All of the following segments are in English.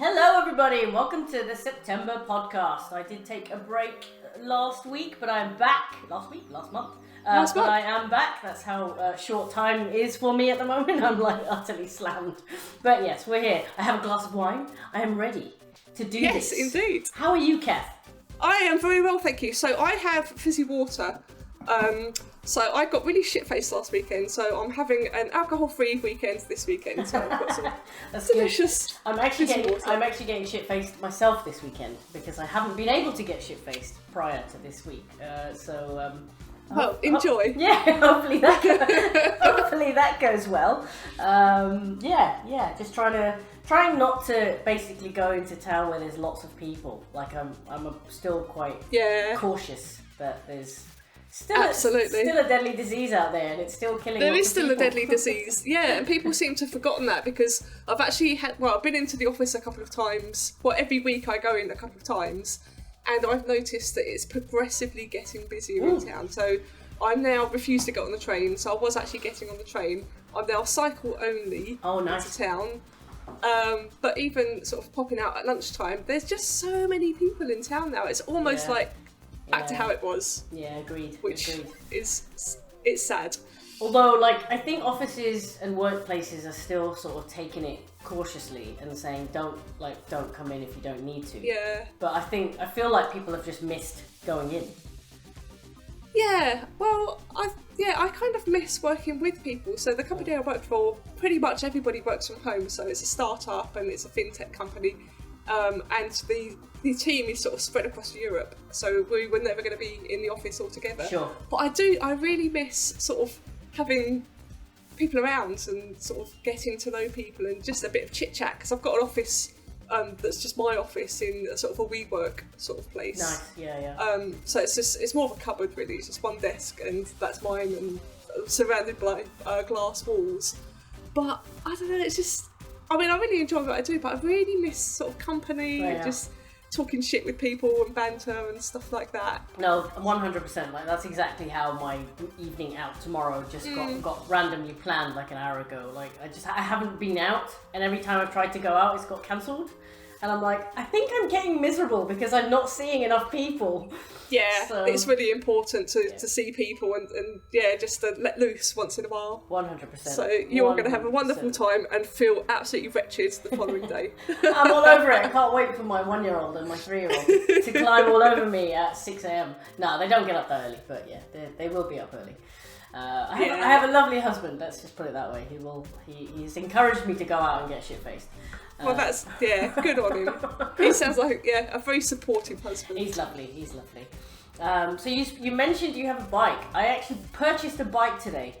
Hello everybody and welcome to the September podcast. I did take a break last week, but I'm back. Last month. But I am back. That's how short time is for me at the moment. I'm like utterly slammed. But yes, we're here. I have a glass of wine. I am ready to do this. Yes, indeed. How are you, Cath? I am very well, thank you. So I have fizzy water. So I got really shit-faced last weekend, so I'm having an alcohol-free weekend this weekend. So I've got some delicious water. I'm actually getting shit-faced myself this weekend because I haven't been able to get shit-faced prior to this week. Enjoy. Hopefully that goes well. Just trying not to basically go into town where there's lots of people. Like I'm still quite cautious that there's still a deadly disease out there, and it's still killing. There is still a deadly disease, and people seem to have forgotten that because I've actually I've been into the office a couple of times. Well, every week I go in a couple of times, and I've noticed that it's progressively getting busier in town. So I now refuse to get on the train. So I was actually getting on the train. I'm now cycle only into town. But even sort of popping out at lunchtime, there's just so many people in town now. It's almost like back to how it was. Yeah, agreed. It's sad. Although, I think offices and workplaces are still sort of taking it cautiously and saying don't come in if you don't need to. Yeah. But I feel like people have just missed going in. Yeah. Well, I kind of miss working with people. So the company I work for, pretty much everybody works from home. So it's a startup and it's a fintech company. And the team is sort of spread across Europe, so we were never going to be in the office all together. Sure. But I really miss sort of having people around and sort of getting to know people and just a bit of chit chat, because I've got an office that's just my office in a sort of a WeWork sort of place. Nice, yeah. So it's more of a cupboard really. It's just one desk and that's mine, and surrounded by glass walls. But I don't know. It's just. I mean, I really enjoy what I do, but I really miss sort of company and just talking shit with people and banter and stuff like that. No, 100%. That's exactly how my evening out tomorrow just got randomly planned an hour ago. I haven't been out, and every time I've tried to go out, it's got cancelled. And I'm like, I think I'm getting miserable because I'm not seeing enough people. Yeah, so, it's really important to see people and just to let loose once in a while. 100%. So you're going to have a wonderful time and feel absolutely wretched the following day. I'm all over it. I can't wait for my 1-year-old and my 3-year-old to climb all over me at 6 a.m. No, they don't get up that early, but they will be up early. I have a lovely husband, let's just put it that way. He's encouraged me to go out and get shit-faced. Well, that's, good on him. He sounds like, a very supportive husband. He's lovely. So you mentioned you have a bike. I actually purchased a bike today.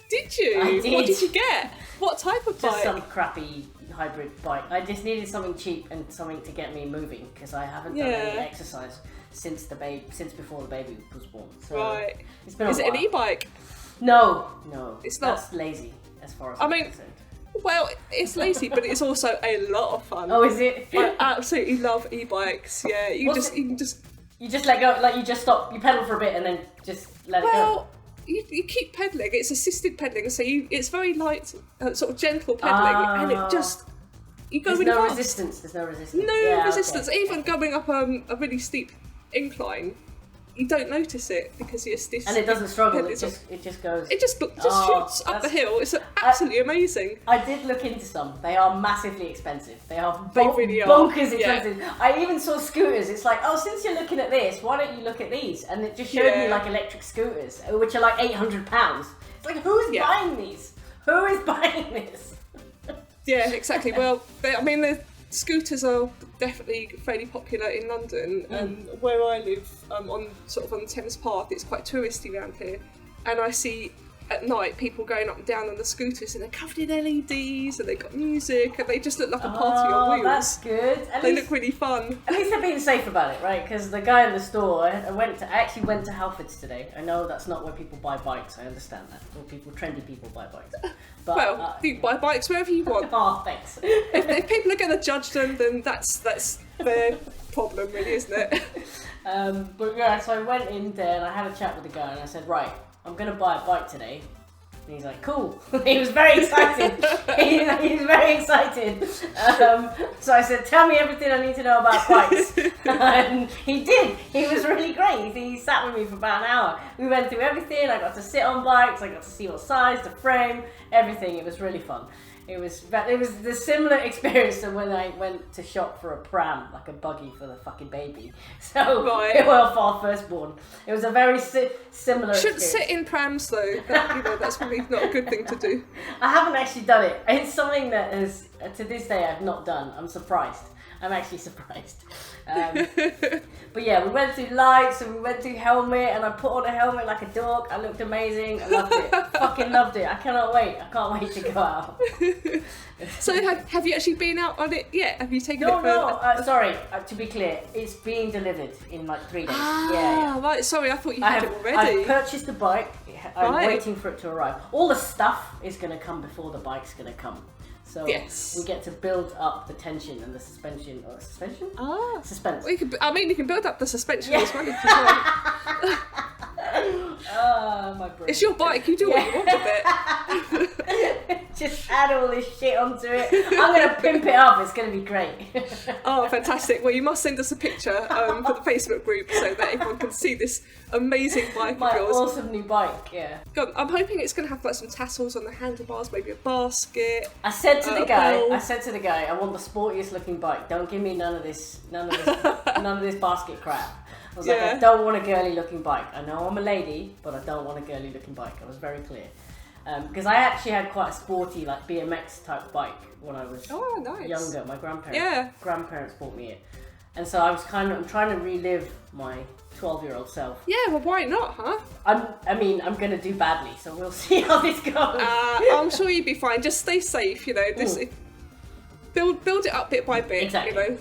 Did you? I did. What did you get? What type of bike? Just some crappy hybrid bike. I just needed something cheap and something to get me moving, because I haven't done any exercise since before the baby was born. So right. It's been a while. Is it an e-bike? No. It's not. That's lazy, as far as I'm concerned. Well, it's lazy, but it's also a lot of fun. Oh, is it? I absolutely love e-bikes. Yeah, you can just let go, you just stop, you pedal for a bit and then just let it go. Well, you keep pedaling. It's assisted pedaling, so it's very light, sort of gentle pedaling, and it just you go really fast. There's no resistance. No resistance. Okay. Even going up a really steep incline, you don't notice it because you're stiff. And it doesn't struggle. It just goes. It just shoots up the hill. It's absolutely amazing. I did look into some. They are massively expensive. They really are bonkers expensive. Yeah. I even saw scooters. It's like, since you're looking at this, why don't you look at these? And it just showed me electric scooters, which are £800. It's like, who's buying these? Who is buying this? Yeah, exactly. Well, the scooters are definitely fairly popular in London, and where I live, on the Thames Path, it's quite touristy around here, and I see at night people going up and down on the scooters, and they're covered in LEDs, and they've got music, and they just look like a party on wheels. That's good. They look really fun. At least they're being safe about it, right? Because the guy in the store, I actually went to Halfords today. I know that's not where people buy bikes. I understand that. Trendy people buy bikes. But, you buy bikes wherever you want. Oh, thanks. If people are going to judge them, then that's their problem, really, isn't it? So I went in there and I had a chat with the guy, and I said, right, I'm going to buy a bike today. And he's like, cool. He was very excited. he was very excited. So I said, tell me everything I need to know about bikes. And he did. He was really great. He sat with me for about an hour. We went through everything. I got to sit on bikes. I got to see what size, the frame, everything. It was really fun. It was the similar experience to when I went to shop for a pram, like a buggy for the fucking baby. So, well, for our firstborn. It was a very similar Shouldn't experience. sit in prams though. That's probably not a good thing to do. I haven't actually done it. It's something that is, to this day, I've not done. I'm surprised. I'm actually surprised. But yeah, we went through lights and we went through helmet, and I put on a helmet like a dog. I looked amazing. I loved it. Fucking loved it. I cannot wait. I can't wait to go out. So have you actually been out on it yet? Have you taken it for... No, sorry. To be clear, it's being delivered in like 3 days. Yeah. Right, sorry, I thought you had it already. I've purchased the bike. I'm waiting for it to arrive. All the stuff is going to come before the bike's going to come. So we get to build up the tension and the suspension. Or suspension? Suspense. Well, you can build up the suspension as well if you want. My brain. It's your bike, you do what you want with it. Just add all this shit onto it. I'm going to pimp it up, it's going to be great. Oh, fantastic. Well, you must send us a picture for the Facebook group so that everyone can see this amazing bike My of yours. awesome new bike, yeah. God, I'm hoping it's going to have like some tassels on the handlebars, maybe a basket. I said to the guy, I want the sportiest looking bike. Don't give me none of this basket crap. I was like, I don't want a girly looking bike. I know I'm a lady, but I don't want a girly looking bike. I was very clear. Because I actually had quite a sporty, like BMX type bike when I was younger. My grandparents bought me it. And so I'm trying to relive my 12-year-old self. Yeah, well, why not, huh? I'm going to do badly, so we'll see how this goes. I'm sure you'll be fine. Just stay safe, you know. Build it up bit by bit, exactly. You know.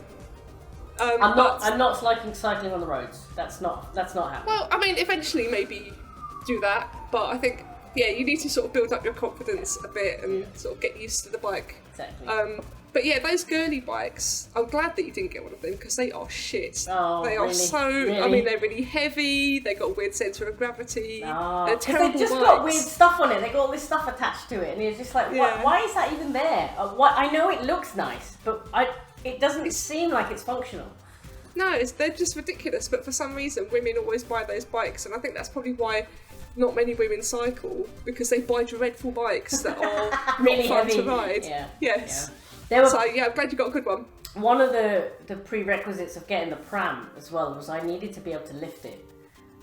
I'm not cycling on the roads. That's not happening. Well, I mean, eventually maybe do that, but I think you need to sort of build up your confidence a bit and sort of get used to the bike. Exactly. But yeah, those girly bikes, I'm glad that you didn't get one of them because they are shit. Oh, they are really? I mean, they're really heavy, they got a weird centre of gravity, they're terrible They've just bikes. got weird stuff on it, they got all this stuff attached to it, and it's just like, why is that even there? I know it looks nice, but it doesn't seem like it's functional. No, they're just ridiculous, but for some reason women always buy those bikes, and I think that's probably why not many women cycle, because they buy dreadful bikes that are really not fun heavy to ride. Yeah. Yes. Yeah. So I'm glad you got a good one. One of the prerequisites of getting the pram as well was I needed to be able to lift it.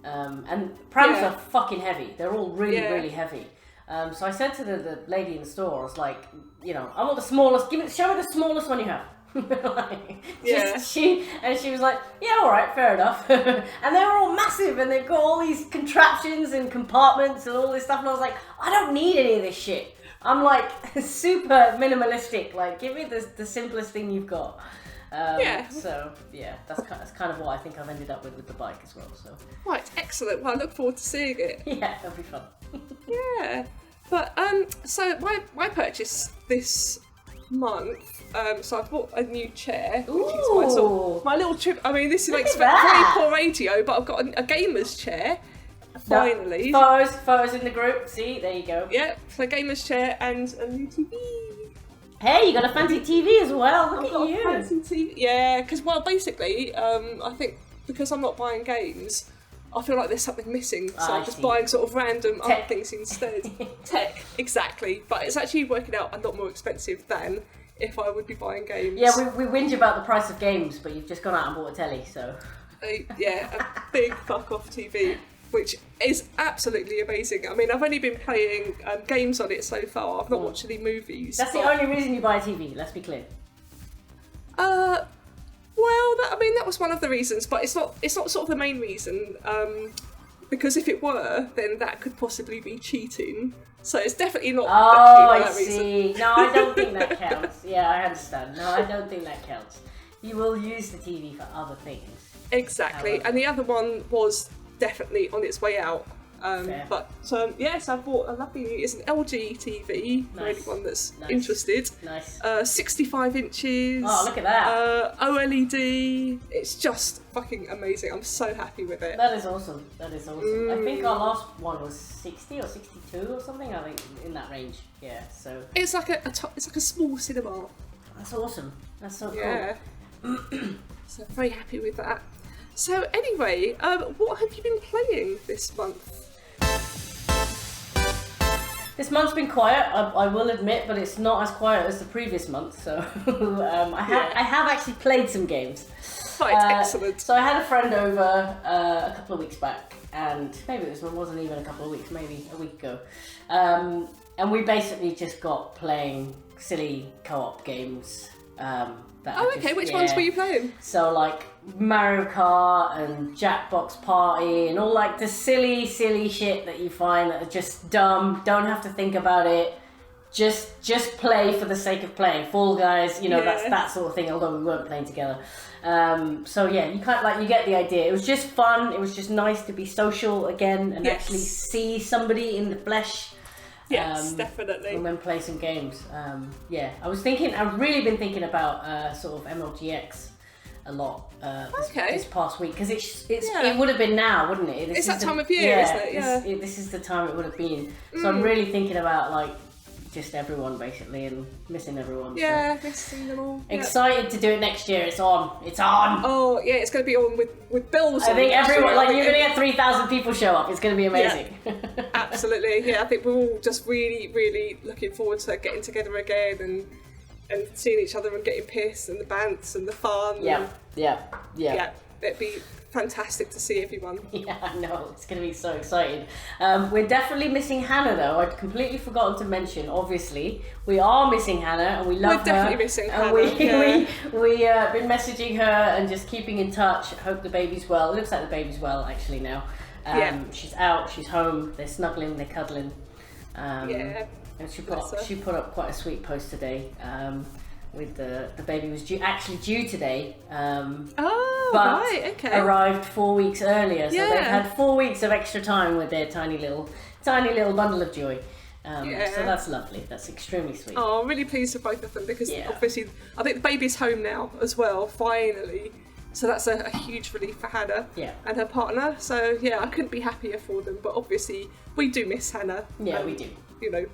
And prams are fucking heavy. They're all really, really heavy. So I said to the lady in the store, I was like, I want the smallest, show me the smallest one you have. She was like, yeah, all right, fair enough. And they were all massive, and they've got all these contraptions and compartments and all this stuff, and I was like, I don't need any of this shit. I'm like super minimalistic, like give me the simplest thing you've got. So that's kind of what I think I've ended up with the bike as well. So right, excellent. Well, I look forward to seeing it. Yeah, that'll be fun. Yeah, but so my purchase this month. So I bought a new chair, which is my little trip. I mean, this is like very poor radio, but I've got a gamer's chair. Finally, photos in the group. See, there you go. Yeah, so gamer's chair and a new TV. Hey, you got a fancy TV as well. Look at you. Fancy TV. Yeah, because basically, I think because I'm not buying games, I feel like there's something missing, so I'm just buying sort of random other things instead. Tech, exactly. But it's actually working out a lot more expensive than if I would be buying games. Yeah, we whinge about the price of games, but you've just gone out and bought a telly, so... A big fuck-off TV, which is absolutely amazing. I mean, I've only been playing games on it so far. I've not watched any movies. That's the only reason you buy a TV, let's be clear. That was one of the reasons, but it's not sort of the main reason. Because if it were, then that could possibly be cheating. So it's definitely not. I see. No, I don't think that counts. Yeah, I understand. No, I don't think that counts. You will use the TV for other things. Exactly. However. And the other one was definitely on its way out. Fair. But yes, I bought a lovely. It's an LG TV for Nice. anyone that's Nice. interested. Nice. 65 inches. Oh, look at that. OLED. It's just fucking amazing. I'm so happy with it. That is awesome. That is awesome. I think our last one was 60 or 62 or something. I think in that range. Yeah. So It's like it's like a small cinema. that's awesome. That's so cool. Yeah. So very happy with that. So anyway, what have you been playing this month? This month's been quiet, I will admit, but it's not as quiet as the previous month. So I have actually played some games. Right, excellent. So I had a friend over a couple of weeks back, and maybe it wasn't even a couple of weeks, maybe a week ago. And we basically just got playing silly co-op games. Which ones were you playing? So like Mario Kart and Jackbox Party and all like the silly shit that you find that are just dumb, don't have to think about it, just play for the sake of playing. Fall Guys, that's that sort of thing, although we weren't playing together. So yeah, you get the idea. It was just fun, it was just nice to be social again and actually see somebody in the flesh. Yes, definitely. And then play some games. I've really been thinking about sort of MLGX a lot this past week, because it would have been now, wouldn't it? It's that time of year, isn't it? Yeah. This is the time it would have been. So I'm really thinking about like just everyone basically and missing everyone. Yeah, missing them all. Excited to do it next year. It's on. It's on. Oh yeah, it's going to be on with bills. I think everyone, you're going to get 3,000 people show up. It's going to be amazing. Yeah. Absolutely. Yeah, I think we're all just really, really looking forward to getting together again and seeing each other and getting pissed and the bants and the fun. Yeah, it'd be fantastic to see everyone. Yeah, I know. It's going to be so exciting. We're definitely missing Hannah, though. I'd completely forgotten to mention, obviously. We are missing Hannah, and we love her. We're definitely missing Hannah. We've been messaging her and just keeping in touch. Hope the baby's well. It looks like the baby's well, actually, now. She's out, she's home, they're snuggling, they're cuddling. And she put up quite a sweet post today. With the baby was actually due today, but arrived 4 weeks earlier, so they've had 4 weeks of extra time with their tiny little bundle of joy. So that's lovely. That's extremely sweet. Oh, I'm really pleased with both of them because obviously I think the baby's home now as well, finally. So that's a huge relief for Hannah and her partner. So I couldn't be happier for them. But obviously we do miss Hannah. Yeah, we do.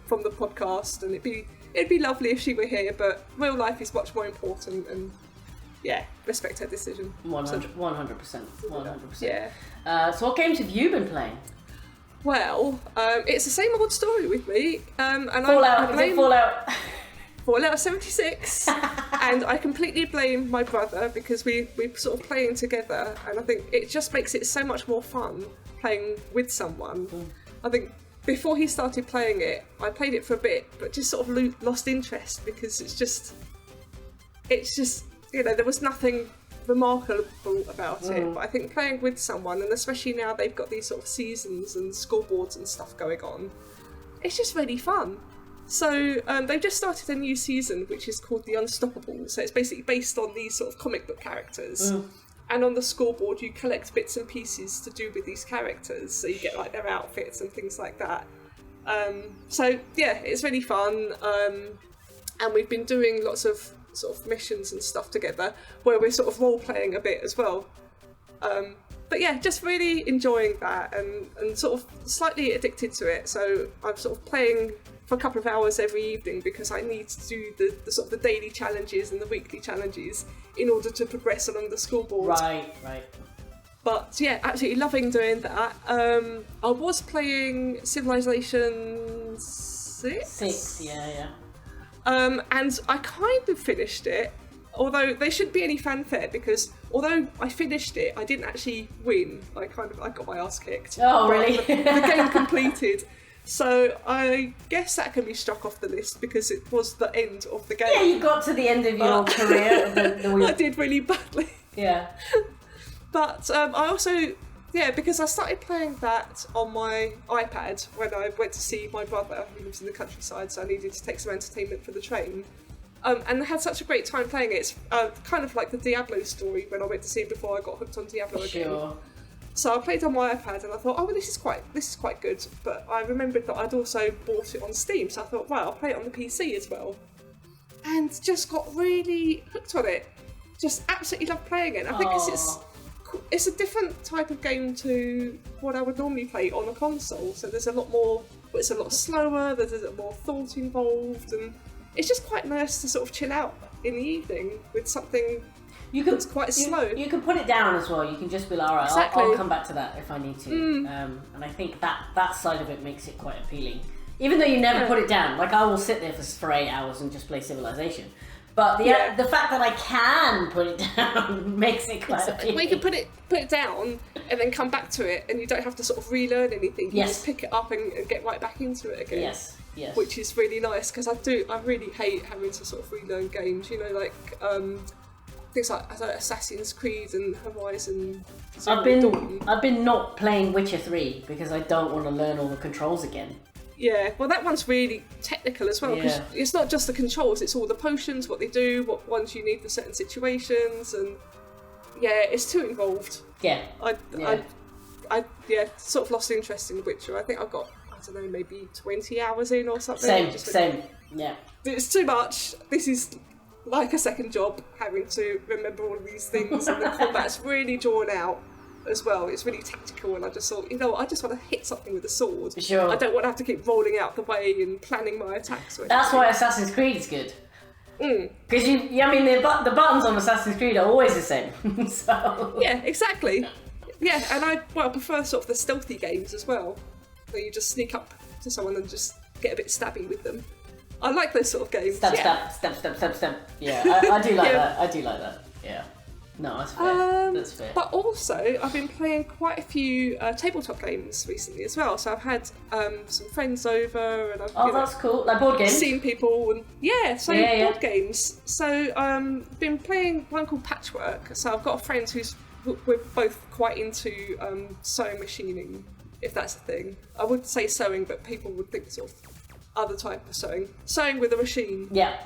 From the podcast, and it'd be lovely if she were here, but real life is much more important, and respect her decision. 100%. Yeah. So what games have you been playing? Well, it's the same old story with me. And Fallout. Is it Fallout? Fallout 76, and I completely blame my brother because we're sort of playing together, and I think it just makes it so much more fun playing with someone. I think before he started playing it, I played it for a bit, but just sort of lost interest because it's just there was nothing remarkable about it. But I think playing with someone, and especially now they've got these sort of seasons and scoreboards and stuff going on, it's just really fun. So they've just started a new season which is called The Unstoppable. So it's basically based on these sort of comic book characters. And on the scoreboard you collect bits and pieces to do with these characters. So you get like their outfits and things like that. It's really fun. And we've been doing lots of sort of missions and stuff together where we're sort of role playing a bit as well. Just really enjoying that and sort of slightly addicted to it. So I'm sort of playing for a couple of hours every evening because I need to do the sort of the daily challenges and the weekly challenges in order to progress along the scoreboard. Right. But absolutely loving doing that. I was playing Civilization 6. 6, yeah. And I kind of finished it, although there shouldn't be any fanfare because although I finished it, I didn't actually win. I got my ass kicked. Oh, really? The game completed. So I guess that can be struck off the list because it was the end of the game. Yeah, you got to the end of your career. The week. I did really badly. Yeah. But I also, because I started playing that on my iPad when I went to see my brother who lives in the countryside, so I needed to take some entertainment for the train. And I had such a great time playing it. It's kind of like the Diablo story when I went to see him before I got hooked on Diablo again. Sure. So I played on my iPad and I thought, oh, well, this is quite good. But I remembered that I'd also bought it on Steam, so I thought, well, I'll play it on the PC as well. And just got really hooked on it. Just absolutely love playing it. I think it's a different type of game to what I would normally play on a console. So there's a lot more, it's a lot slower, there's a lot more thought involved, and it's just quite nice to sort of chill out in the evening with something that's quite slow. You can put it down as well. You can just be like, all right, Exactly. I'll come back to that if I need to. And I think that side of it makes it quite appealing. Even though you never put it down, like I will sit there for 8 hours and just play Civilization. But the fact that I can put it down makes it quite appealing. Well, you can put it down and then come back to it, and you don't have to sort of relearn anything. You just pick it up and get right back into it again. Yes. Which is really nice, because I really hate having to sort of relearn games. You know, like things like Assassin's Creed and Horizon. I've been not playing Witcher 3 because I don't want to learn all the controls again. Yeah, well, that one's really technical as well, because it's not just the controls, it's all the potions, what they do, what ones you need for certain situations, and it's too involved. Yeah. I sort of lost interest in Witcher. I think I've got, I don't know, maybe 20 hours in or something. Same. Yeah. It's too much. This is like a second job, having to remember all of these things, and the combat's really drawn out as well. It's really tactical, and I just thought, I just want to hit something with a sword. Sure. I don't want to have to keep rolling out the way and planning my attacks. That's why Assassin's Creed is good. Because the buttons on Assassin's Creed are always the same. So. Yeah, exactly. Yeah, and I prefer sort of the stealthy games as well, where you just sneak up to someone and just get a bit stabby with them. I like those sort of games. Stab. Yeah, I do like that. I do like that. Yeah. No, that's fair. That's fair. But also, I've been playing quite a few tabletop games recently as well. So I've had some friends over, and I've that's cool. Like board games. Seen people, and board games. So been playing one called Patchwork. So I've got a friend we're both quite into sewing machining, if that's a thing. I wouldn't say sewing, but people would think sort of other type of sewing with a machine. Yeah.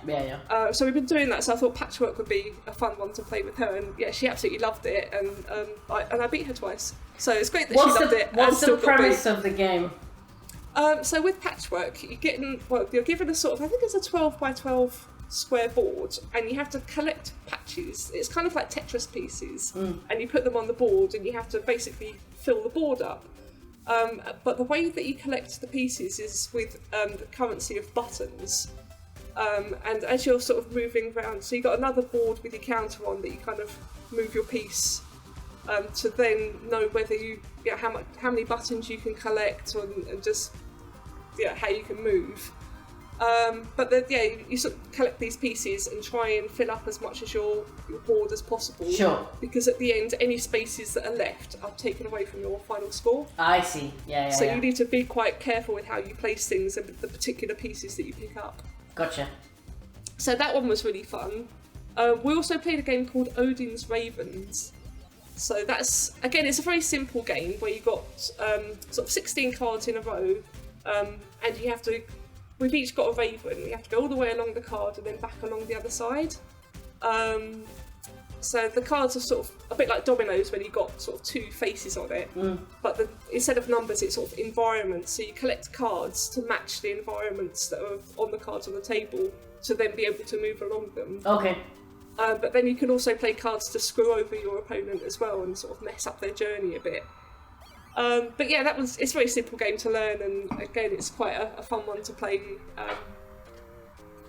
So we've been doing that, so I thought Patchwork would be a fun one to play with her, and she absolutely loved it, and I beat her twice. So it's great that she loved it. What's the premise of the game? So with Patchwork, you're given a sort of, I think it's a 12 by 12 square board, and you have to collect patches. It's kind of like Tetris pieces, and you put them on the board, and you have to basically fill the board up. But the way that you collect the pieces is with the currency of buttons. And as you're sort of moving around, so you've got another board with your counter on that you kind of move your piece to then know whether how many buttons you can collect and just how you can move. But then, you sort of collect these pieces and try and fill up as much as your board as possible. Sure. Because at the end, any spaces that are left are taken away from your final score. I see. Yeah. So you need to be quite careful with how you place things and the particular pieces that you pick up. Gotcha. So that one was really fun. We also played a game called Odin's Ravens. So that's, again, it's a very simple game where you've got sort of 16 cards in a row, and you have to, we've each got a raven. You have to go all the way along the card and then back along the other side. So the cards are sort of a bit like dominoes when you've got sort of two faces on it, but instead of numbers it's sort of environments. So you collect cards to match the environments that are on the cards on the table to then be able to move along them. Okay. But then you can also play cards to screw over your opponent as well and sort of mess up their journey a bit. But yeah, it's a very simple game to learn, and again, it's quite a fun one to play.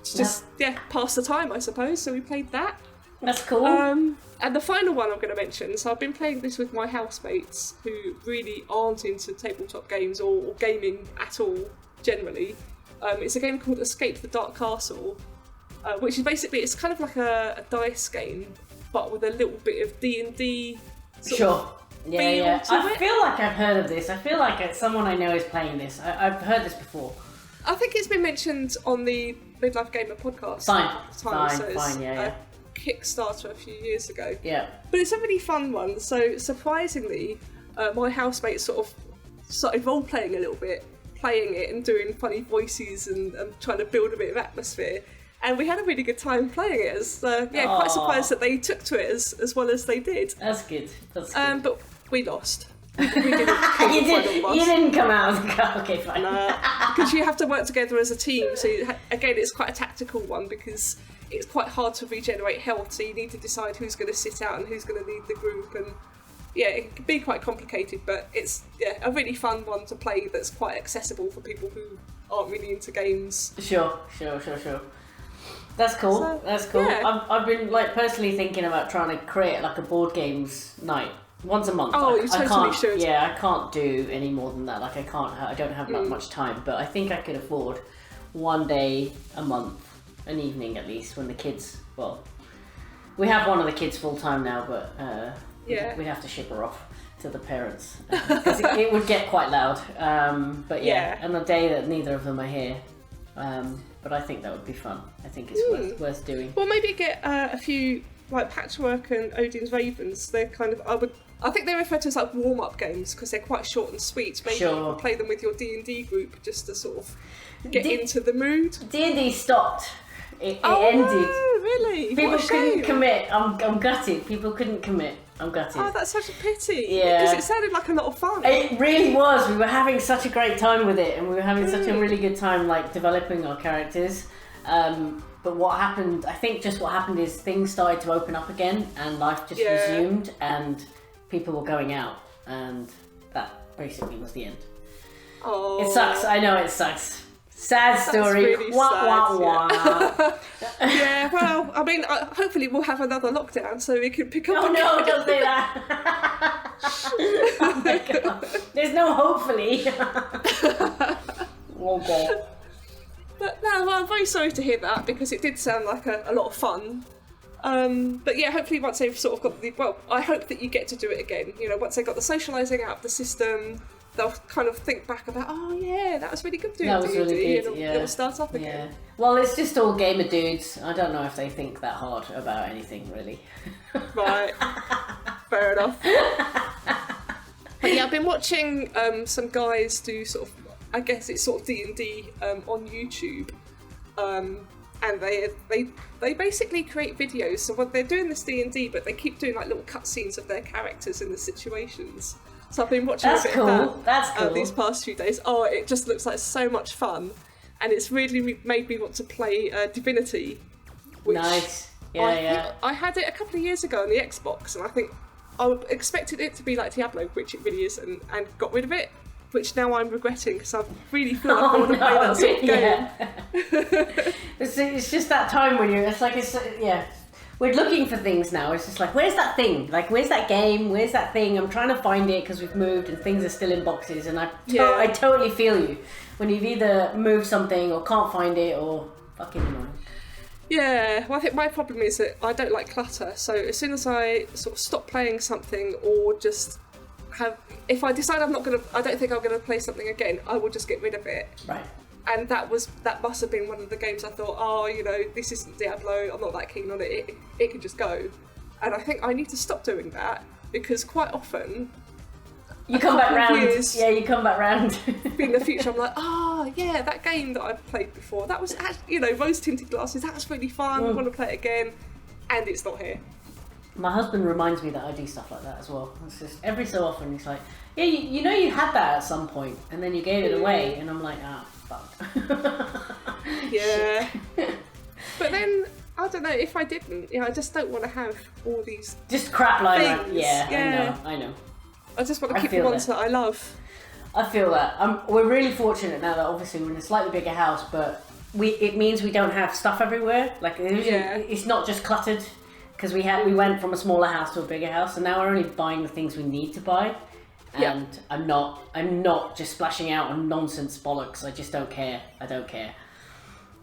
Just pass the time, I suppose. So we played that. That's cool. And the final one I'm going to mention, so I've been playing this with my housemates who really aren't into tabletop games or gaming at all, generally. It's a game called Escape the Dark Castle, which is basically, it's kind of like a dice game, but with a little bit of D&D Sure. Yeah. I feel like I've heard of this. I feel like someone I know is playing this. I've heard this before. I think it's been mentioned on the Midlife Gamer podcast. Fine, yeah. Kickstarter a few years ago. Yeah. But it's a really fun one. So surprisingly, my housemates sort of started role-playing a little bit, playing it and doing funny voices and trying to build a bit of atmosphere. And we had a really good time playing it. Quite surprised that they took to it as well as they did. That's good. That's good. But we lost. We didn't. You didn't come out as a couple. Okay, fine. Because you have to work together as a team. So again, it's quite a tactical one because it's quite hard to regenerate health. So you need to decide who's going to sit out and who's going to lead the group. And yeah, it can be quite complicated, but it's a really fun one to play. That's quite accessible for people who aren't really into games. Sure. That's cool. So, that's cool. yeah. I've been like personally thinking about trying to create like a board games night once a month. Oh, you totally should. Yeah, I can't do any more than that. Like I don't have that much time, but I think I could afford one day a month, an evening at least, when the kids. Well, we have one of the kids full time now, but we have to ship her off to the parents because it would get quite loud. But and the day that neither of them are here. But I think that would be fun. I think it's worth doing. Well, maybe get a few like Patchwork and Odin's Ravens. They're kind of I think they're referred to as like warm-up games because they're quite short and sweet. Maybe you can play them with your D&D group just to sort of get into the mood. D&D stopped. It ended. No, really? People couldn't commit. I'm gutted. People couldn't commit. I'm gutted. Oh, that's such a pity. Yeah. Because it sounded like a lot of fun. It really was. We were having such a great time with it, and we were having such a really good time, like developing our characters. But what happened? I think just what happened is things started to open up again, and life just resumed, and people were going out, and that basically was the end. Oh, it sucks. I know it sucks. Sad story. Really wah, sad, wah. Yeah, well, I mean, hopefully we'll have another lockdown so we can pick up. Oh no, don't say that. Oh my god. There's no hopefully. Oh god. But no, well, I'm very sorry to hear that because it did sound like a lot of fun. But yeah, hopefully once they've sort of got I hope that you get to do it again. You know, once they got the socialising out of the system, they'll kind of think back about, oh yeah, that was really good doing D&D, really good, and it'll start up again. Yeah. Well, it's just all gamer dudes. I don't know if they think that hard about anything, really. Right. Fair enough. But yeah, I've been watching some guys do sort of, I guess it's sort of D&D on YouTube. And they basically create videos. So what they're doing this D&D, but they keep doing like little cutscenes of their characters in the situations. So I've been watching a bit of that. That's cool. These past few days. Oh, it just looks like so much fun, and it's really made me want to play Divinity. Which nice. I had it a couple of years ago on the Xbox, and I think I expected it to be like Diablo, which it really is, and got rid of it. Which now I'm regretting because I really feel like I want to play that sort of game. It's just that time when we're looking for things now. It's just like, where's that thing? Like, where's that game? Where's that thing? I'm trying to find it because we've moved and things are still in boxes. And I totally feel you when you've either moved something or can't find it or fucking annoying. Yeah, well, I think my problem is that I don't like clutter. So as soon as I sort of stop playing something or just if I decide I don't think I'm gonna play something again, I will just get rid of it. Right. And that must have been one of the games I thought, oh, you know, this isn't Diablo, I'm not that keen on it, it can just go. And I think I need to stop doing that because quite often you come back round. You come back round. In the future, I'm like, oh yeah, that game that I've played before, that was, you know, rose tinted glasses, that was really fun, I want to play it again, and it's not here. My husband reminds me that I do stuff like that as well. It's just every so often he's like, yeah, you know you had that at some point and then you gave it away, and I'm like, fuck. Yeah. But then I don't know, if I didn't, I just don't want to have all these just crap like that. Things. Yeah, I know. I just want to keep the ones that I love. I feel that. We're really fortunate now that obviously we're in a slightly bigger house, but it means we don't have stuff everywhere. Like it's not just cluttered. Because we went from a smaller house to a bigger house, and now we're only buying the things we need to buy. And I'm not just splashing out on nonsense bollocks. I just don't care. I don't care.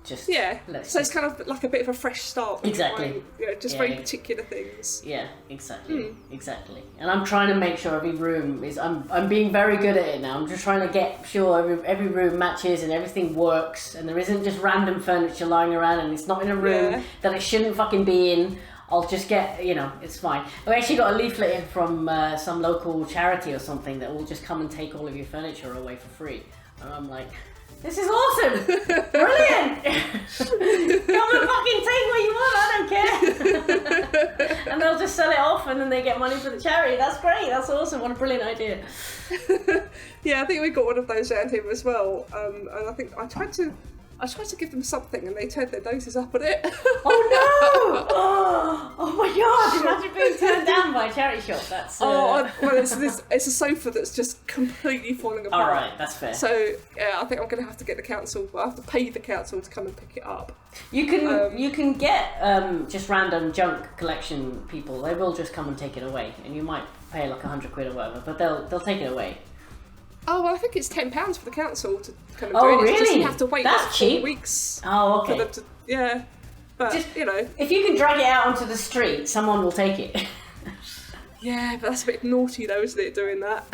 Just so it's kind of like a bit of a fresh start. Exactly. Very particular things. Yeah, exactly. Exactly. And I'm trying to make sure every room is. I'm being very good at it now. I'm just trying to get sure every room matches and everything works, and there isn't just random furniture lying around, and it's not in a room that it shouldn't fucking be in. I'll just get, it's fine. We actually got a leaflet in from some local charity or something that will just come and take all of your furniture away for free. And I'm like, this is awesome! Brilliant! Come and fucking take what you want, I don't care! And they'll just sell it off and then they get money for the charity. That's great. That's awesome. What a brilliant idea. Yeah, I think we got one of those around here as well. And I think I tried to give them something and they turned their noses up at it. Oh no! Oh my god! Imagine being turned down by a charity shop. That's. Well, it's a sofa that's just completely falling apart. All right, that's fair. So yeah, I think I'm going to have to get the council. I have to pay the council to come and pick it up. You can get just random junk collection people. They will just come and take it away, and you might pay like £100 or whatever, but they'll take it away. Oh, well, I think it's £10 for the council to come and do it. Oh, It's just really? you have to wait That's like 4 cheap. weeks. Oh, okay. For them to, yeah, but Just- you know. If you can drag it out onto the street, someone will take it. Yeah, but that's a bit naughty though, isn't it, doing that?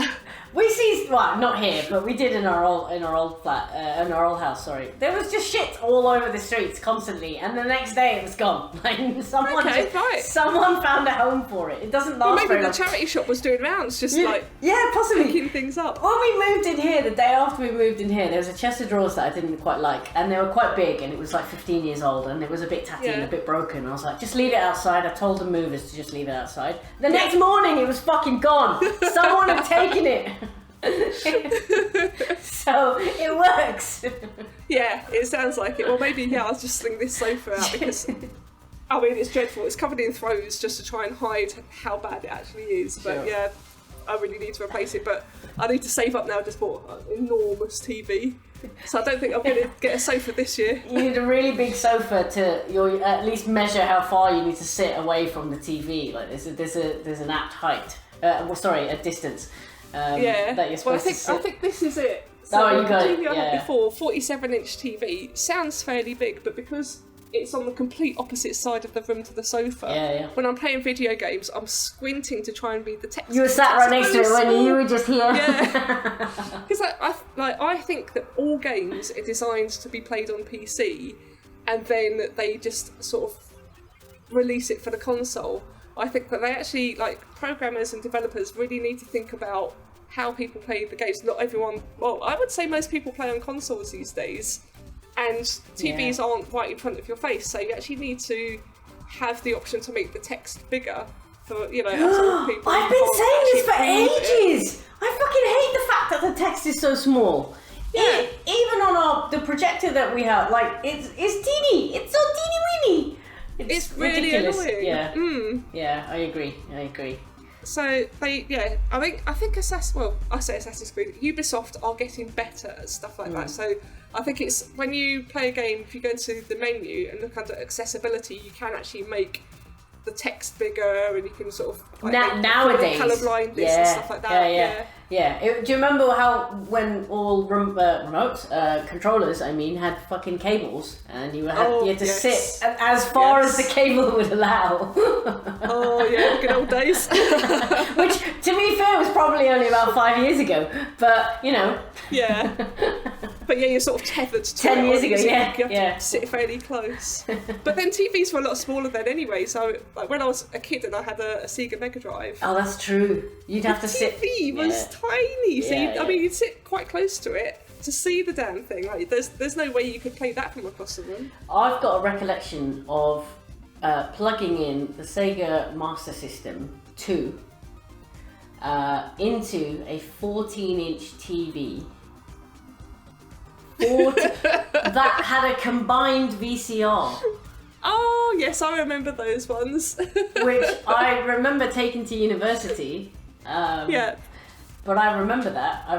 We see, well, not here, but we did in our old flat, in our old house. Sorry, there was just shit all over the streets constantly, and the next day it was gone. Like someone found a home for it. It doesn't last Well, maybe very the long. charity shop was doing rounds, just Yeah, possibly. picking things up. When we moved in here, the day after we moved in here, there was a chest of drawers that I didn't quite like, and they were quite big, and it was like 15 years old, and it was a bit tatty and a bit broken. I was like, just leave it outside. I told the movers to just leave it outside. The next morning, it was fucking gone. Someone had taken it. So it works. Yeah, it sounds like it. Well, maybe I'll just sling this sofa out because I mean it's dreadful. It's covered in throws just to try and hide how bad it actually is. But Sure. yeah, I really need to replace it. But I need to save up now. I just bought an enormous TV, so I don't think I'm going to get a sofa this year. You need a really big sofa to at least measure how far you need to sit away from the TV. Like there's an apt height. A distance. That you're supposed to sit. I think this is it. So Oh, you got the it. TV I had Yeah. before, 47-inch TV, sounds fairly big, but because it's on the complete opposite side of the room to the sofa, Yeah. when I'm playing video games, I'm squinting to try and read the text. You were sat right next to it, weren't you? You were just here. Yeah. Because I think that all games are designed to be played on PC, and then they just sort of release it for the console. I think that they actually, programmers and developers really need to think about how people play the games. Not everyone, well, I would say most people play on consoles these days, and TVs aren't right in front of your face, so you actually need to have the option to make the text bigger for, absorb people. I've been saying this for ages! I fucking hate the fact that the text is so small. Yeah. Even on the projector that we have, it's teeny. It's so teeny weeny. It's really ridiculous. annoying. Yeah. Yeah, I agree. So I think Assassin's Creed, Ubisoft are getting better at stuff like that. So I think it's when you play a game, if you go into the menu and look under accessibility, you can actually make the text bigger, and you can sort of nowadays colourblind this and stuff like that. Yeah. Do you remember how when all remote controllers, had fucking cables, and you had to sit as far as the cable would allow? Oh yeah, the good old days. Which, to be fair, was probably only about 5 years ago. But Yeah. But yeah, you're sort of tethered to 10 years ago. You Yeah. have to sit fairly close. But then TVs were a lot smaller then anyway. So when I was a kid and I had a Sega Mega Drive. Oh, that's true. You'd have to sit. TV was tiny, so Yeah, you'd sit quite close to it to see the damn thing. There's no way you could play that from across the room. I've got a recollection of plugging in the Sega Master System 2 into a 14-inch TV that had a combined VCR. Oh yes, I remember those ones. Which I remember taking to university. But I remember that. I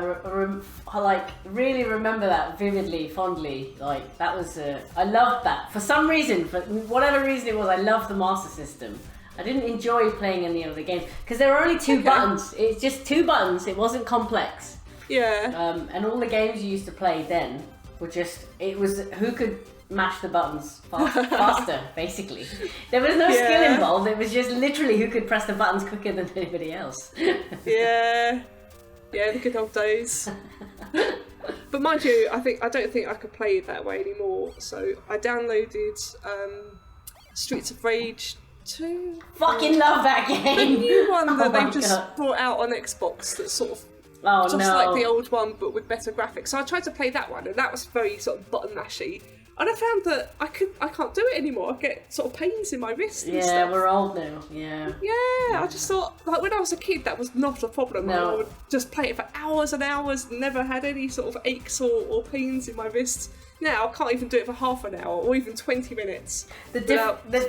really remember that vividly, fondly. That was. I loved that for some reason. For whatever reason it was, I loved the Master System. I didn't enjoy playing any of the games because there were only two buttons. It's just two buttons. It wasn't complex. Yeah. And all the games you used to play then were just. It was who could mash the buttons faster, basically. There was no skill involved. It was just literally who could press the buttons quicker than anybody else. Yeah, the good old days. But mind you, I don't think I could play it that way anymore. So I downloaded Streets of Rage 2. Fucking love that game. The new one that my they've just God. brought out on Xbox that's sort of Oh, just no. like the old one but with better graphics. So I tried to play that one, and that was very sort of button mashy. And I found that I can't do it anymore. I get sort of pains in my wrists and Yeah, stuff. we're old now. Yeah. Yeah, I just thought, like, when I was a kid, that was not a problem. No. I would just play it for hours and hours, never had any sort of aches or pains in my wrists. Now, I can't even do it for half an hour or even 20 minutes. The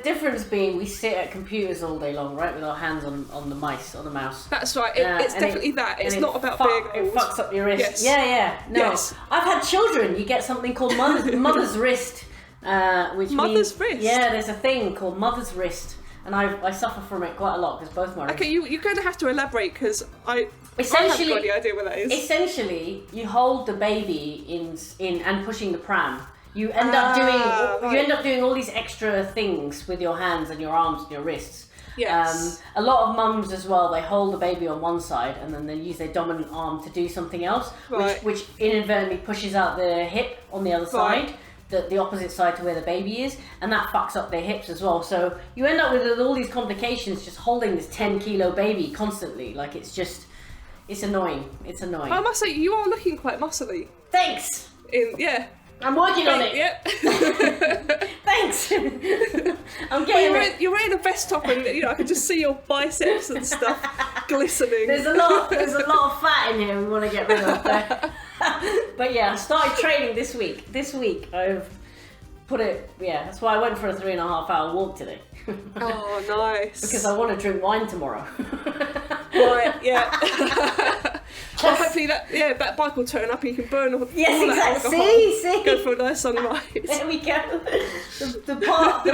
difference being we sit at computers all day long, right, with our hands on the mouse. That's right, it's definitely that. It's not about being old. It fucks up your wrist. Yes. Yeah. No. Yes. I've had children. You get something called mother's wrist. Which Mother's means, wrist? Yeah, there's a thing called mother's wrist. And I suffer from it quite a lot because both my wrists. Okay, you're going to have to elaborate because I haven't got any idea what that is. Essentially, you hold the baby in and pushing the pram. You end up doing all these extra things with your hands and your arms and your wrists. Yes. A lot of mums as well, they hold the baby on one side and then they use their dominant arm to do something else, Right. which inadvertently pushes out the hip on the other side. The opposite side to where the baby is, and that fucks up their hips as well. So you end up with all these complications just holding this 10-kilo baby constantly. Like it's annoying. It's annoying. I must say, you are looking quite muscly. Thanks. I'm working on it. Yep. Thanks. I'm Well, getting you're wearing a vest top, and I can just see your biceps and stuff glistening. There's a lot of fat in here we want to get rid of. But yeah, I started training this week. This week I've put it. Yeah, that's why I went for a 3.5 hour walk today. Oh, nice. Because I want to drink wine tomorrow. Right. Yeah. Well, hopefully that bike will turn up and you can burn all that exactly. alcohol. See. Go for a nice sunrise. There we go. The park.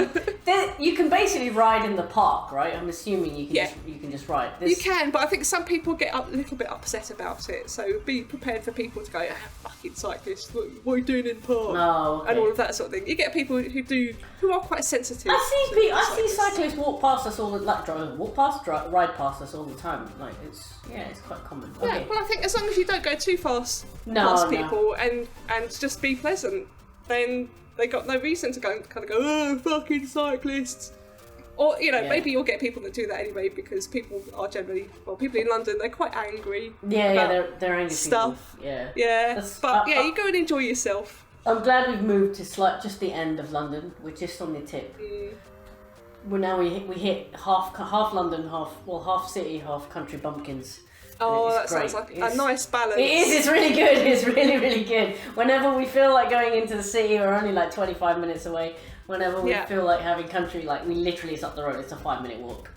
You can basically ride in the park, right? I'm assuming you can just ride. You can, but I think some people get a little bit upset about it. So be prepared for people to go, fucking cyclists, what are you doing in the park? Oh, okay. And all of that sort of thing. You get people who are quite sensitive. I see cyclists walk past us all the ride past us all the time. Like it's quite common. Yeah, Okay. well, I think as long as you don't go too fast past people and just be pleasant, then they got no reason to go oh, fucking cyclists. Or maybe you'll get people that do that anyway because people are generally people in London, they're quite angry. They're angry stuff. People. Yeah. Yeah, you go and enjoy yourself. I'm glad we've moved to just the end of London. We're just on the tip. Well, now we hit half London, half city, half country bumpkins. Oh, that sounds like a nice balance. It is. It's really good. It's really, really good. Whenever we feel like going into the city, we're only like 25 minutes away. Whenever we feel like having country, like we literally it's up the road. It's a 5-minute walk.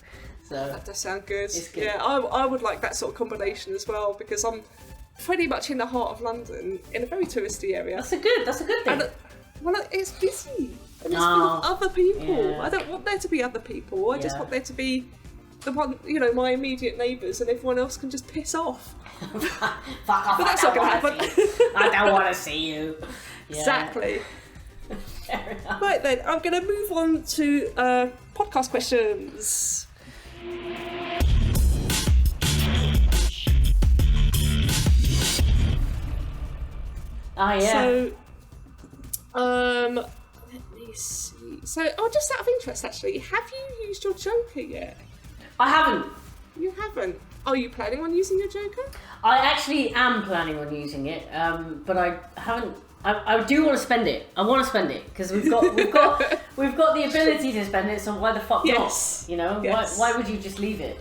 So that does sound good. It's good. Yeah, I would like that sort of combination as well because I'm pretty much in the heart of London in a very touristy area. That's a good thing. And, it's busy. And it's full of other people. Yeah. I don't want there to be other people. I just want there to be the one, my immediate neighbours, and everyone else can just piss off. Fuck off! But that's not going to happen. I don't want to see you. Yeah. Exactly. Fair enough. Right then, I'm going to move on to podcast questions. Oh yeah. So, let me see. So, just out of interest, actually, have you used your Joker yet? I haven't. You haven't. Are you planning on using your Joker? I actually am planning on using it, but I haven't. I do want to spend it. I want to spend it because we've got the ability to spend it. So why the fuck not? You know, Yes. why would you just leave it?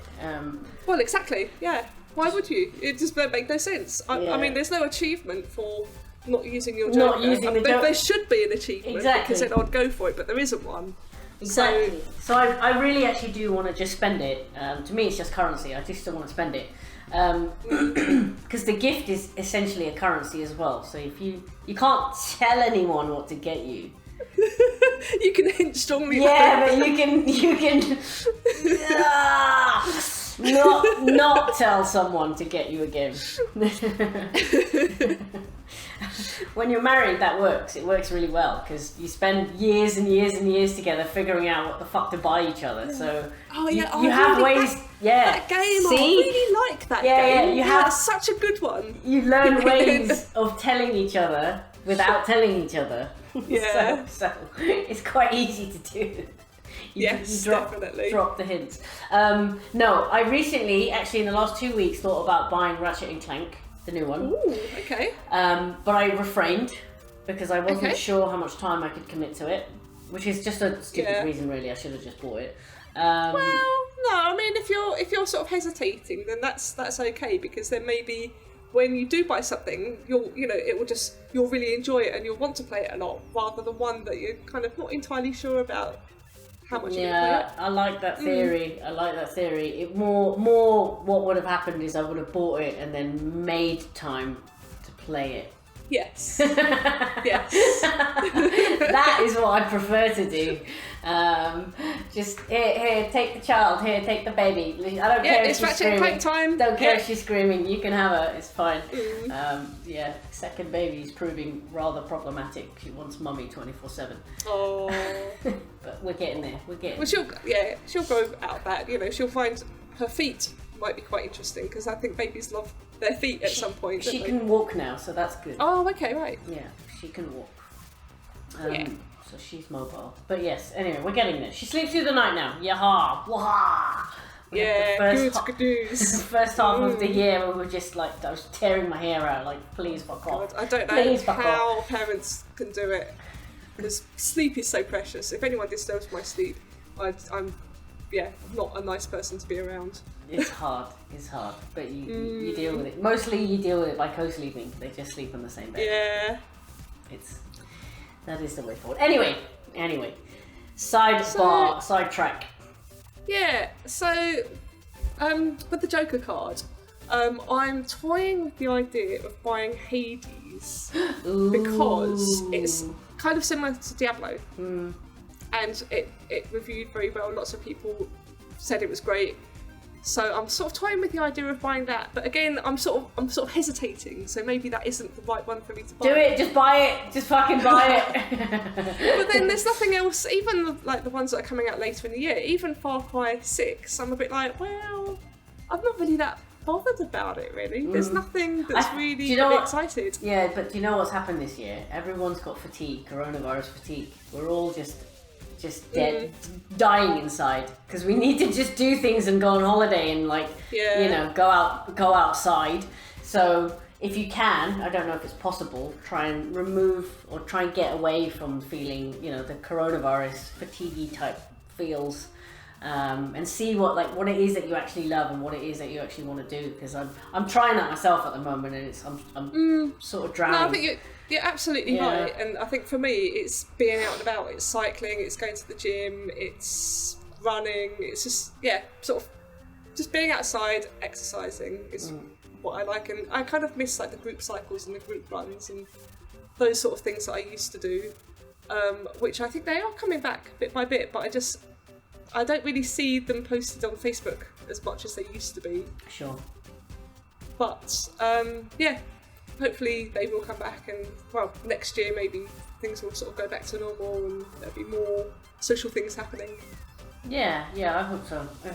Well, exactly. Yeah. Why would you? It just don't make no sense. I mean, there's no achievement for not using your Joker. Not using the Joker. There should be an achievement because then I'd go for it, but there isn't one. Exactly. So I really actually do want to just spend it. To me, it's just currency. I just still want to spend it. Because the gift is essentially a currency as well. So if you can't tell anyone what to get you. You can hint strongly. Yeah, but you can not tell someone to get you a gift. When you're married, that works. It works really well because you spend years and years and years together figuring out what the fuck to buy each other. So you have ways. That game. I really like that game. Yeah, you have such a good one. You learn ways of telling each other without telling each other. Yeah. So it's quite easy to do. You definitely. Drop the hints. No, I recently, actually in the last 2 weeks, thought about buying Ratchet and Clank, the new one. Ooh, okay. But I refrained because I wasn't Okay. sure how much time I could commit to it, which is just a stupid reason, really. I should have just bought it. Well, no, I mean, if you're sort of hesitating, then that's okay, because then maybe when you do buy something, you'll really enjoy it and you'll want to play it a lot, rather than one that you're kind of not entirely sure about how much you're going to play it. I like that theory. I like that theory. It more what would have happened is I would have bought it and then made time to play it. Yes. Yes. That is what I prefer to do. Just here, take the child. Here, take the baby. I don't care if it's she's Ratchet and screaming. Clank time. Don't care if she's screaming. You can have her. It's fine. Mm. Second baby is proving rather problematic. She wants mummy 24/7. Oh. But we're getting there. Well, she'll grow out of that. She'll find her feet might be quite interesting, because I think babies love their feet at some point. She can walk now, so that's good. Oh, okay, right. Yeah, she can walk. Yeah. So she's mobile. But yes, anyway, we're getting there. She sleeps through the night now. Yaha! Waha! Good news. First half of the year, we were just like, I was tearing my hair out, like, please fuck off. God, I don't know how parents can do it, because sleep is so precious. If anyone disturbs my sleep, I'm not a nice person to be around. It's hard, but you deal with it. Mostly you deal with it by co-sleeping. They just sleep on the same bed. Yeah. That is the way forward. Anyway. Sidetrack. Yeah, so with the Joker card, I'm toying with the idea of buying Hades because it's kind of similar to Diablo. And it reviewed very well. Lots of people said it was great. So I'm sort of toying with the idea of buying that, but again, I'm sort of hesitating. So maybe that isn't the right one for me to buy. Do it, just buy it, just fucking buy it. But then there's nothing else. Even the ones that are coming out later in the year, even Far Cry 6, I'm a bit like, well, I'm not really that bothered about it. Really, there's nothing that's really excited. Yeah, but do you know what's happened this year? Everyone's got fatigue, coronavirus fatigue. We're all just dead, dying inside, because we need to just do things and go on holiday and go outside. So if you can, I don't know if it's possible, try and remove or try and get away from feeling, the coronavirus fatigue type feels, and see what it is that you actually love and what it is that you actually want to do. Because I'm trying that myself at the moment, and I'm sort of drowning. No, I think you're absolutely right, and I think for me it's being out and about, it's cycling, it's going to the gym, it's running, it's just just being outside, exercising is what I like, and I kind of miss the group cycles and the group runs and those sort of things that I used to do, which I think they are coming back bit by bit, but I don't really see them posted on Facebook as much as they used to be. Sure. But hopefully they will come back, and next year maybe things will sort of go back to normal and there'll be more social things happening. Yeah, I hope so. I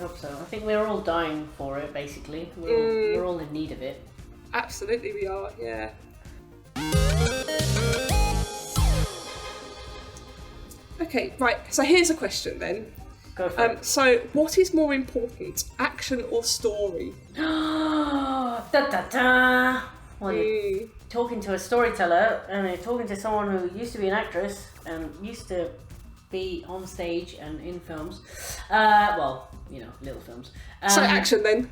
think we're all dying for it, basically. We're all in need of it. Absolutely we are, yeah. Okay, right, so here's a question then. Go for it. So, what is more important, action or story? Da da da! Well, you're talking to a storyteller, and you're talking to someone who used to be an actress and used to be on stage and in films. Little films. So action then?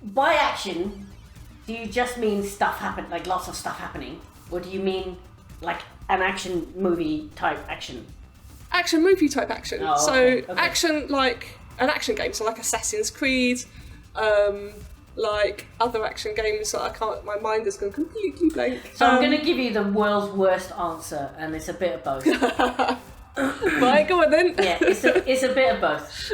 By action, do you just mean stuff happen, like lots of stuff happening, or do you mean like an action movie type action? Action movie type action. Oh, okay. Action like an action game, so like Assassin's Creed, like other action games that I can't. My mind is going completely blank. So I'm going to give you the world's worst answer, and it's a bit of both. Right, go on then. Yeah, it's a bit of both.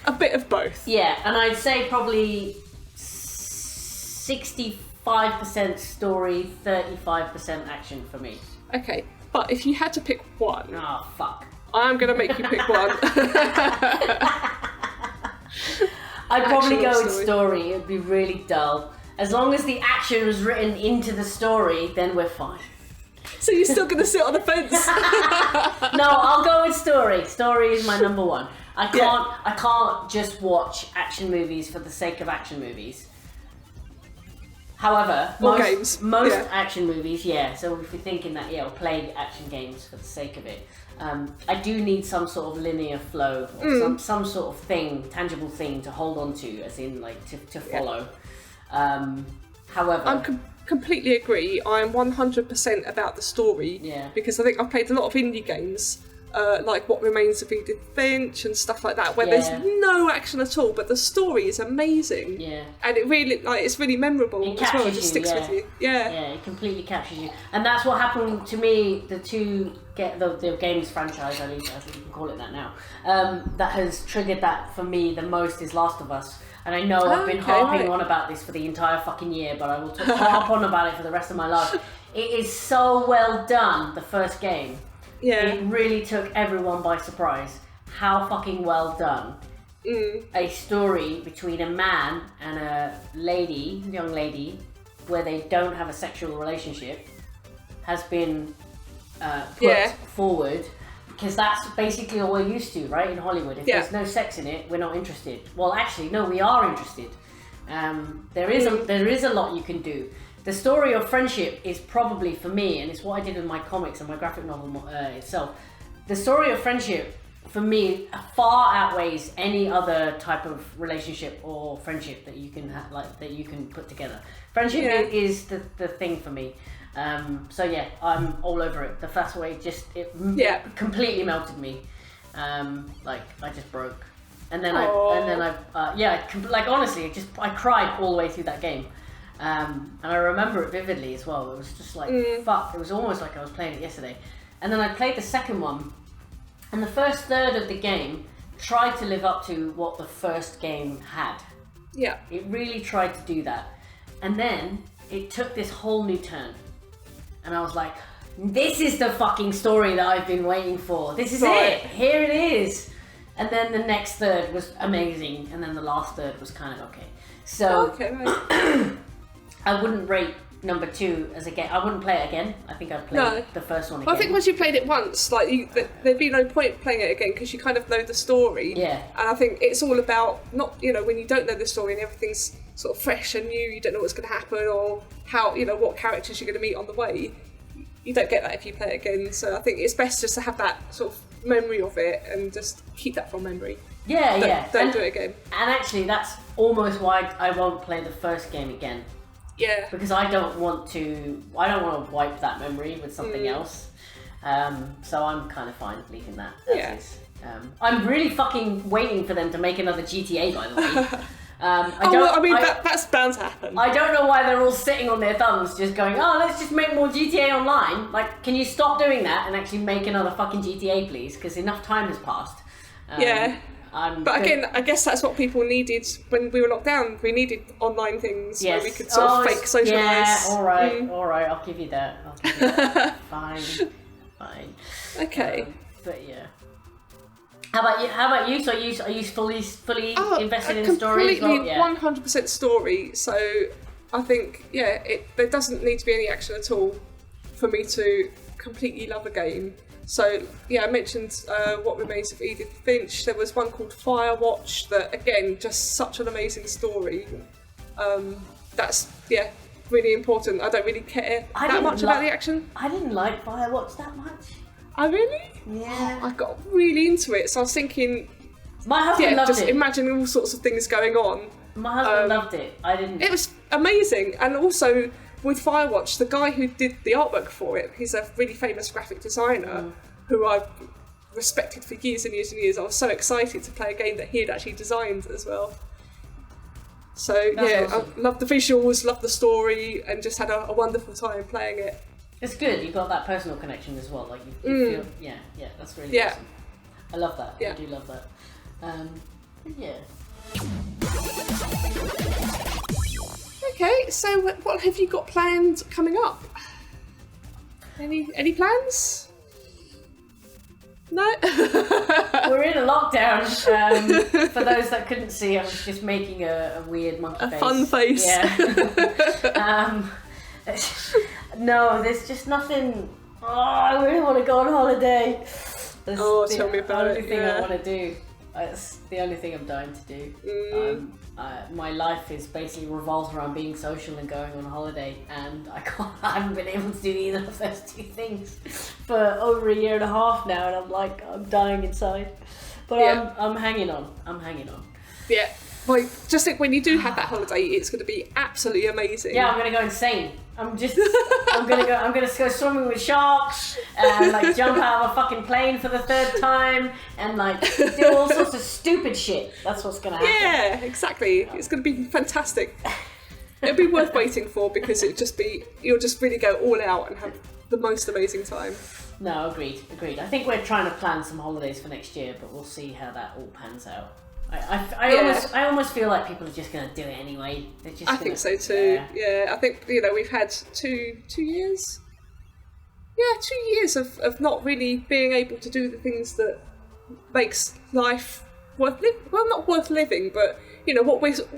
A bit of both. Yeah, and I'd say probably 65% story, 35% action for me. Okay, but if you had to pick one, oh fuck, I'm going to make you pick one. I'd probably go with story. It'd be really dull. As long as the action was written into the story, then we're fine. So you're still going to sit on the fence? No, I'll go with story. Story is my number one. I can't just watch action movies for the sake of action movies. However, Or games. most Yeah. action movies, so if you're thinking that, I'll play action games for the sake of it, I do need some sort of linear flow, or some sort of thing, tangible thing to hold on to, as in, like, to follow. However... I'm completely agree. I'm 100% about the story. Yeah. Because I think I've played a lot of indie games, like What Remains of Edith Finch and stuff like that, where there's no action at all, but the story is amazing. Yeah. And it really, it's really memorable as well. It just sticks with you. Yeah. Yeah, it completely captures you. And that's what happened to me, the games franchise, at least you can call it that now, that has triggered that for me the most is Last of Us. And I know I've been harping on about this for the entire fucking year, but I will harp on about it for the rest of my life. It is so well done, the first game. Yeah. It really took everyone by surprise. How fucking well done. A story between a man and a young lady, where they don't have a sexual relationship, has been put forward. Because that's basically all we're used to, right, in Hollywood. If there's no sex in it, we're not interested. Well, actually, no, we are interested. There is a lot you can do. The story of friendship is probably, for me, and it's what I did in my comics and my graphic novel itself, the story of friendship, for me, far outweighs any other type of relationship or friendship that you can that you can put together. Friendship is the thing for me. So yeah, I'm all over it. The Fast Way completely melted me. Like I just broke, and then honestly, I cried all the way through that game. And I remember it vividly as well. It was just like fuck. It was almost like I was playing it yesterday. And then I played the second one, and the first third of the game tried to live up to what the first game had. Yeah. It really tried to do that, and then it took this whole new turn. And I was like, this is the fucking story that I've been waiting for. This is it. Here it is. And then the next third was amazing. And then the last third was kind of okay. So I wouldn't rate number 2 as a game. I wouldn't play it again. I think I'd play the first one again. I think once you played it once, there'd be no point playing it again because you kind of know the story. Yeah. And I think it's all about not, when you don't know the story and everything's sort of fresh and new, you don't know what's going to happen or how, what characters you're going to meet on the way. You don't get that if you play it again. So I think it's best just to have that sort of memory of it and just keep that from memory. Don't do it again. And actually, that's almost why I won't play the first game again. Yeah. Because I don't want to wipe that memory with something else. So I'm kind of fine leaving that as is. I'm really fucking waiting for them to make another GTA, by the way. That's bound to happen. I don't know why they're all sitting on their thumbs just going, let's just make more GTA Online. Like, can you stop doing that and actually make another fucking GTA, please? Because enough time has passed. But again, I guess that's what people needed when we were locked down. We needed online things where we could sort of fake socialise. Yeah, all right, I'll give you that. Fine. Okay. But yeah. How about you? So are you fully invested in story? Completely 100% story. So I think there doesn't need to be any action at all for me to completely love a game. So I mentioned What Remains of Edith Finch. There was one called Firewatch that, again, just such an amazing story. That's really important. I don't really care that much about the action. I didn't like Firewatch that much. Oh really? Yeah. I got really into it, so I was thinking. My husband loved it. Imagining all sorts of things going on. My husband loved it. I didn't. It was amazing, and also with Firewatch, the guy who did the artwork for it, he's a really famous graphic designer who I've respected for years and years and years. I was so excited to play a game that he had actually designed as well. So awesome. I loved the visuals, loved the story, and just had a wonderful time playing it. It's good. You've got that personal connection as well. Like you feel, that's really awesome. I love that. I do love that. Okay, so what have you got planned coming up? Any plans? No. We're in a lockdown. For those that couldn't see, I was just making a weird monkey face. A fun face. Yeah. No, there's just nothing. Oh, I really want to go on holiday. Tell me about it. Only thing I want to do. That's the only thing I'm dying to do. My life is basically revolves around being social and going on holiday, and I haven't been able to do either of those two things for over a year and a half now, and I'm dying inside. But I'm hanging on. Yeah. Well, just think when you do have that holiday, it's going to be absolutely amazing. Yeah, I'm going to go insane. I'm going to go swimming with sharks and like jump out of a fucking plane for the third time and like do all sorts of stupid shit. That's what's going to happen. Yeah, exactly. It's going to be fantastic. It'll be worth waiting for because you'll just really go all out and have the most amazing time. No, agreed. I think we're trying to plan some holidays for next year, but we'll see how that all pans out. I almost feel like people are just going to do it anyway. I think so too. Yeah, I think we've had two years. Yeah, 2 years of not really being able to do the things that makes life worth living. Well, not worth living, but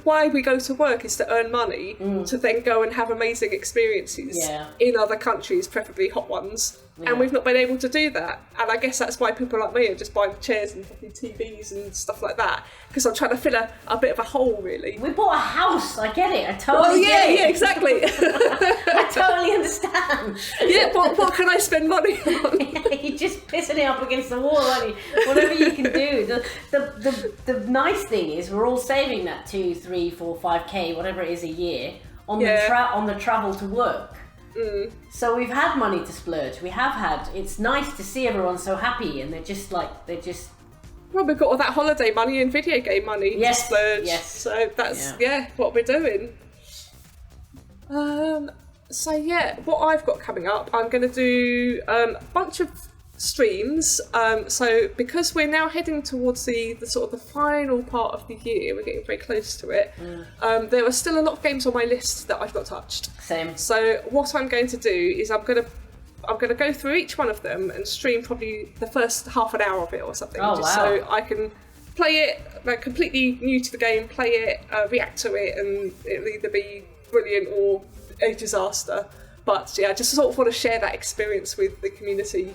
why we go to work is to earn money to then go and have amazing experiences in other countries, preferably hot ones. Yeah. And we've not been able to do that. And I guess that's why people like me are just buying chairs and fucking TVs and stuff like that. Because I'm trying to fill a bit of a hole, really. We bought a house. I get it. I totally get it. Yeah, exactly. I totally understand. Yeah, what can I spend money on? You're just pissing it up against the wall, aren't you? Whatever you can do. The nice thing is we're all saving that 2, 3, 4, 5k, whatever it is a year, on the travel to work. So we've had money to splurge. It's nice to see everyone so happy, and they're just. Well, we've got all that holiday money and video game money to splurge. Yes. So that's what we're doing. What I've got coming up, I'm going to do a bunch of streams. So because we're now heading towards the sort of the final part of the year, we're getting very close to it. There are still a lot of games on my list that I've not touched. Same. So what I'm going to do is I'm going to go through each one of them and stream probably the first half an hour of it or something, so I can play it like completely new to the game, play it, react to it, and it'll either be brilliant or a disaster. But yeah, I just sort of want to share that experience with the community.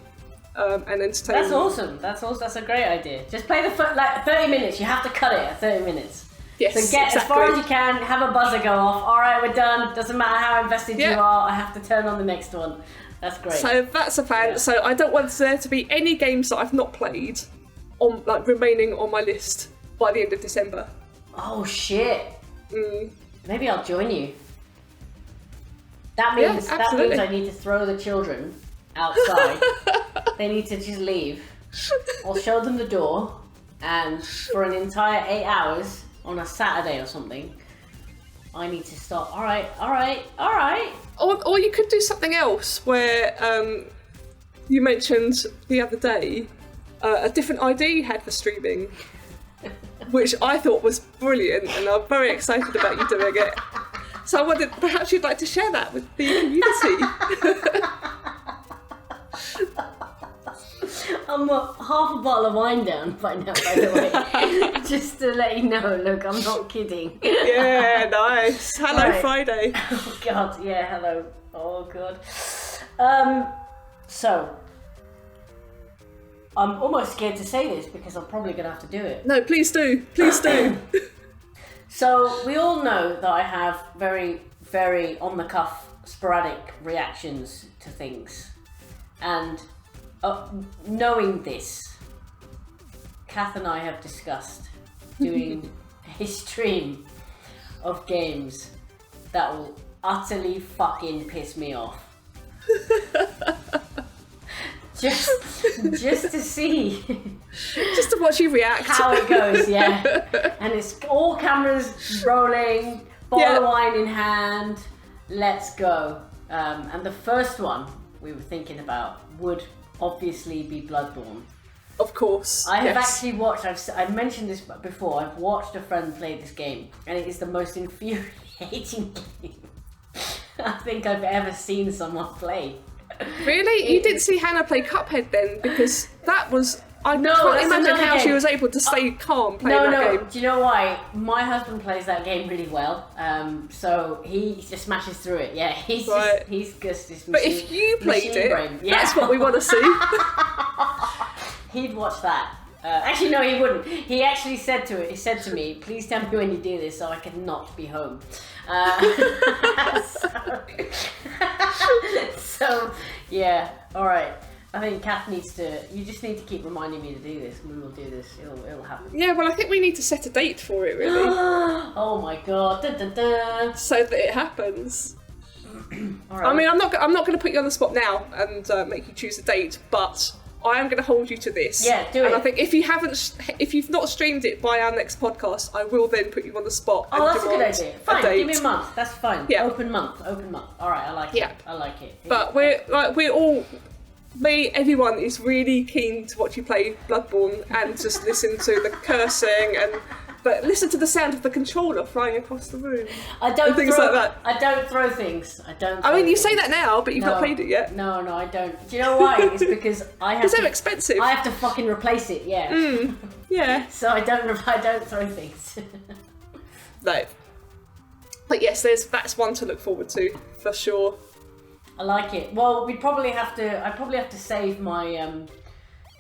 And entertain. That's awesome. That's a great idea. Just play the 30 minutes. You have to cut it at 30 minutes. Yes, so get as far as you can. Have a buzzer go off. All right, we're done. Doesn't matter how invested you are. I have to turn on the next one. That's great. So that's a plan. Yeah. So I don't want there to be any games that I've not played remaining on my list by the end of December. Oh shit. Maybe I'll join you. That means I need to throw the children outside. They need to just leave. I'll show them the door, and for an entire 8 hours on a Saturday or something, I need to stop. All right. Or you could do something else where you mentioned the other day a different idea you had for streaming, which I thought was brilliant, and I'm very excited about you doing it. So I wondered, perhaps you'd like to share that with the community. I'm half a bottle of wine down by now, by the way. Just to let you know, look, I'm not kidding. Yeah, nice. Hello, right. Friday. Oh, God, yeah, hello. Oh, God. So, I'm almost scared to say this because I'm probably going to have to do it. No, please do. Please do. So, we all know that I have very, very on-the-cuff, sporadic reactions to things. And knowing this, Cath and I have discussed doing a stream of games that will utterly fucking piss me off. just to see. Just to watch you react. How it goes, yeah. And it's all cameras rolling, bottle of wine in hand, let's go. And the first one we were thinking about would obviously be Bloodborne. Of course. I have actually watched, I've mentioned this before, I've watched a friend play this game, and it is the most infuriating game I think I've ever seen someone play. Really? You didn't see Hannah play Cuphead then? Because that was... I can't imagine how she was able to stay calm playing that game. Do you know why? My husband plays that game really well, so he just smashes through it. Yeah, he's just this machine. But if you played it, that's what we want to see. He'd watch that Actually, no, he wouldn't. He actually said to me, please tell me when you do this so I can not be home. So, yeah, alright. I think Cath you just need to keep reminding me to do this. We will do this. It'll happen. Yeah, well, I think we need to set a date for it, really. Oh my god. Dun, dun, dun. So that it happens. All right. I mean, I'm not going to put you on the spot now and make you choose a date, but I am going to hold you to this. Yeah, do it. And I think if you've not streamed it by our next podcast, I will then put you on the spot. Oh, that's a good idea. Fine, date. give me a month. That's fine. Yeah. Open month. All right, I like it. Yeah. I like it. But we're all. Everyone is really keen to watch you play Bloodborne and just listen to the cursing but listen to the sound of the controller flying across the room. I don't things throw, like that. I don't throw things. I mean, you say that now, but you've not played it yet. No, I don't. Do you know why? It's because I have. Because they're expensive. I have to fucking replace it. Yeah. Yeah. So I don't throw things. No. But yes, that's one to look forward to for sure. I like it. Well, I probably have to save my,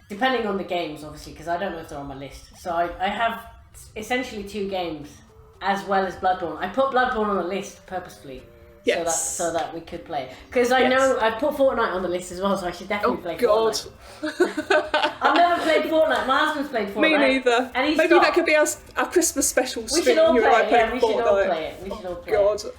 depending on the games, obviously, because I don't know if they're on my list. So I have essentially 2 games, as well as Bloodborne. I put Bloodborne on the list purposefully, so that we could play. Because I know I put Fortnite on the list as well, so I should definitely play Fortnite. I've never played Fortnite. My husband's played Fortnite. Me neither. And Maybe that could be our Christmas special stream. We should all you play and I it. play Yeah, we should all Fortnite. play it. We should all play God. it.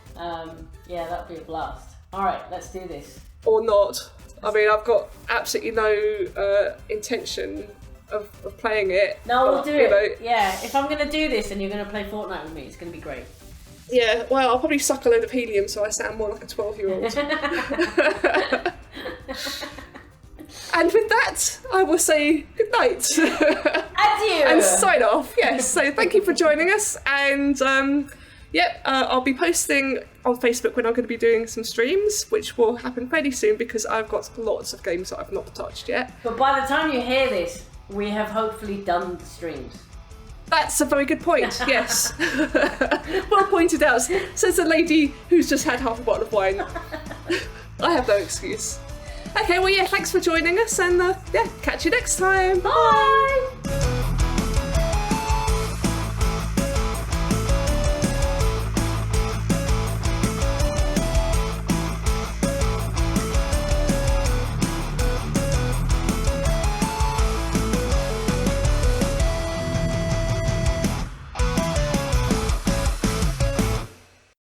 Yeah, that'd be a blast. All right, let's do this. Or not. I mean, I've got absolutely no intention of playing it. No, we'll do it. Yeah, if I'm going to do this and you're going to play Fortnite with me, it's going to be great. Yeah, well, I'll probably suck a load of helium so I sound more like a 12-year-old. And with that, I will say good night. Adieu! And sign off, yes. So thank you for joining us. And I'll be posting on Facebook when I'm going to be doing some streams, which will happen fairly soon because I've got lots of games that I've not touched yet. But by the time you hear this, we have hopefully done the streams. That's a very good point, yes. Well pointed out, says a lady who's just had half a bottle of wine. I have no excuse. Okay, well, yeah, thanks for joining us and catch you next time. Bye!